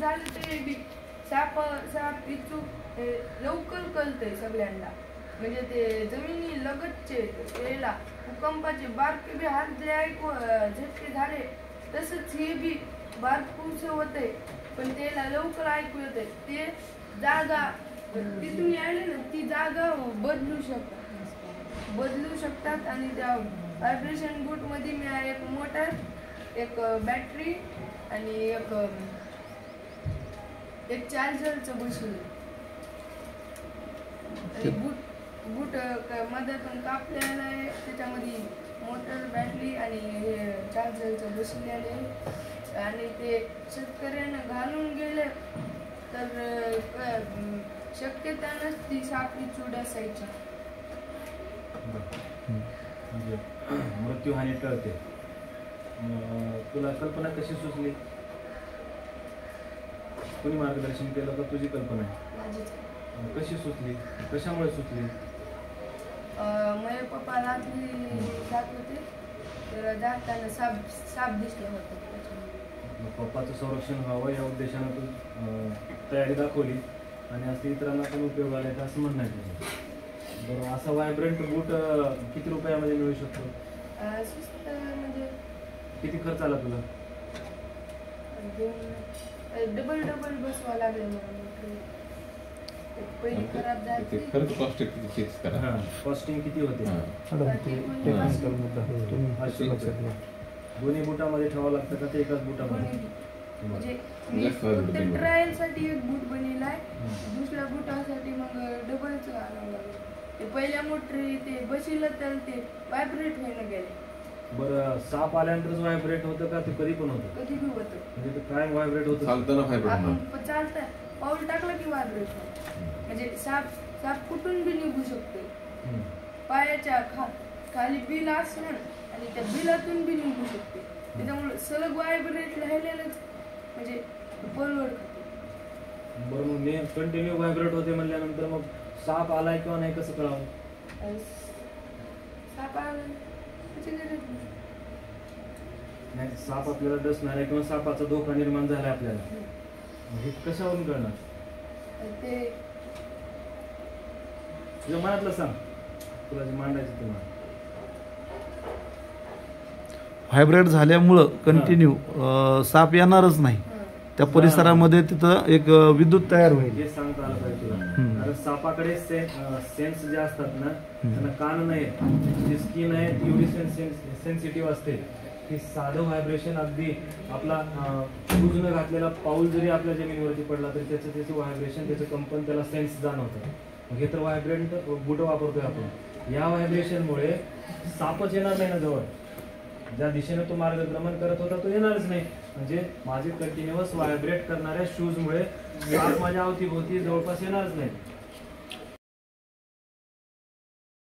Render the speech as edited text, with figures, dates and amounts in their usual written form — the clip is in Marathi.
झालं तरी बी साप इचूक लवकर कळतंय सगळ्यांना. म्हणजे ते जमिनी लगतचे त्याला भूकंपाचे बारके बी हात ऐकू झटके झाले तसंच हे बी बारकूच होतंय पण त्याला लवकर ऐकू येतंय. ते जागा तिथून यायले ना ती जागा बदलू शकतात आणि त्या व्हायब्रेशन बूट मध्ये मी एक मोटर, एक बॅटरी आणि एक चार्जरचं बसवलं. आणि बूट मधातून कापलेलं आहे, त्याच्यामध्ये मोटर, बॅटरी आणि हे चार्जरचं बसवलेलं आहे. आणि ते शेतकऱ्यांना घालून गेले तर शक्यता नसती सापडी चूड असायची. म्हणजे मृत्यूहानी टळते. तुला कल्पना कशी सुचली? कोणी मार्गदर्शन केलं का तुझी कल्पना आहे? कशी सुचली? कशामुळे सुचली? माझे पप्पा रात्री जात होते तर जाताना साप दिसला होता. पप्पाचं संरक्षण व्हावं या उद्देशानं तू तयारी दाखवली आणि असं इतरांना पण उपयोग आला असं म्हणणं आहे. बरं, असा व्हायब्रंट बूट किती रुपयामध्ये मिळू शकतो? म्हणजे किती खर्च आला तुला? डबल बसवा लागले. पहिली खराब झाली. कॉस्टिंग किती होते? दोन्ही बुटामध्ये ठेवावं लागतं का ते एकाच बुटामध्ये? म्हणजे ट्रायल साठी एक बूट बनवलाय, दुसऱ्या बुटासाठी मग डबलच आणावं लागलं. ते पहिल्या मोटर ते बसलं तर ते व्हायब्रेट व्हायला गेले. बरं, साप आल्यानंतरच व्हायब्रेट होतं का ते कधी पण होतं? कधी बी होतं. म्हणजे ते काय व्हायब्रेट होतं? आपण चालतंय पाऊल टाकलं की व्हायब्रेट होतं. म्हणजे साप कुठून बी निघू शकते. पायाच्या खाली बिल असणार आणि त्या बिलातून बी निघू शकते. त्याच्यामुळे सलग व्हायब्रेट राहिलेलंच म्हणजे परवडतं. बरं, मग कंटिन्यू व्हायब्रेट होते म्हणल्यानंतर मग साप आलाय किंवा नाही कसं कळावं? साप आला नाही, साप आपल्याला डसणार आहे किंवा सापाचा धोका निर्माण झालाय आपल्याला, हे कशावरून कळणार? ते तुझ्या मनातलं सांग, तुला जे मांडायचं ते मान. व्हायब्रेट झाल्यामुळं कंटिन्यू साप येणारच नाही. त्या परिसरामध्ये तिथं एक विद्युत तयार होईल. हे सांगता आलं पाहिजे तुला. कारण सापाकडे सेन्स जे असतात ना, त्यांना कान नाही, जी स्किन आहे ती एवढी सेन्सिटिव्ह असते की साधं व्हायब्रेशन अगदी आपला शूज न घातलेला पाऊल जरी आपल्या जमिनीवरती पडला तरी त्याचं व्हायब्रेशन, त्याचं कंपन त्याला सेन्स जाणवतं. हे तर व्हायब्रेंट बूट वापरतोय आपण. या व्हायब्रेशनमुळे सापच येणार नाही ना जवळ. ज्या दिशेने तो मार्गक्रमण करत होता तो येणारच नाही. म्हणजे माझे कंटिन्युअस व्हायब्रेट करणाऱ्या शूजमुळे साप माझ्या अवतीभोवती जवळपास येणारच नाही.